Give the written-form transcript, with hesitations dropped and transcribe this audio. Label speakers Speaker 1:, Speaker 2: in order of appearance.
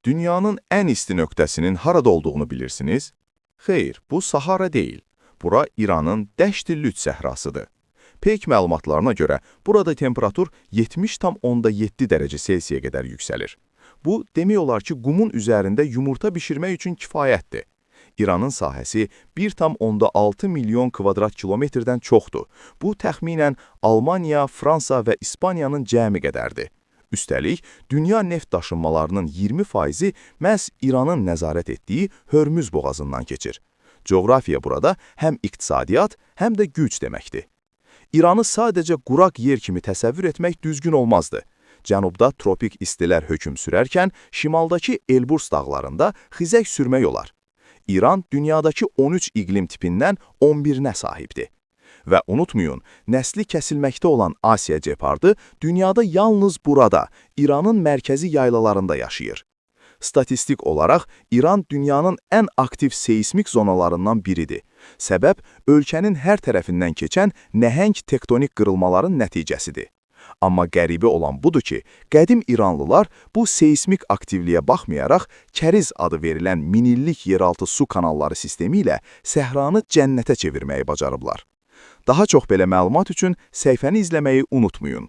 Speaker 1: Dünyanın ən isti nöqtəsinin harada olduğunu bilirsiniz? Xeyr, bu Sahara deyil. Bura İranın Dəşt-i-Lüt səhrasıdır. Peyk məlumatlarına görə burada temperatur 70,7 dərəcə Selsiyə qədər yüksəlir. Bu, demək olar ki, qumun üzərində yumurta bişirmək üçün kifayətdir. İranın sahəsi 1,6 milyon kvadrat kilometrdən çoxdur. Bu, təxminən Almaniya, Fransa və İspaniyanın cəmi qədərdir. Üstəlik, dünya neft daşınmalarının 20%-i məhz İranın nəzarət etdiyi Hörmüz boğazından keçir. Coğrafiya burada həm iqtisadiyyat, həm də güc deməkdir. İranı sadəcə quraq yer kimi təsəvvür etmək düzgün olmazdı. Cənubda tropik istilər hökm sürərkən, şimaldakı Elburz dağlarında xizək sürmək olar. İran dünyadakı 13 iqlim tipindən 11-nə sahibdir. Və unutmayın, nəsli kəsilməkdə olan Asiya cepardı dünyada yalnız burada, İranın mərkəzi yaylalarında yaşayır. Statistik olaraq, İran dünyanın ən aktiv seismik zonalarından biridir. Səbəb, ölkənin hər tərəfindən keçən nəhəng tektonik qırılmaların nəticəsidir. Amma qəribə olan budur ki, qədim İranlılar bu seismik aktivliyə baxmayaraq, kəriz adı verilən minillik yeraltı su kanalları sistemi ilə səhranı cənnətə çevirməyi bacarıblar. Daha çox belə məlumat üçün səhifəni izləməyi unutmayın.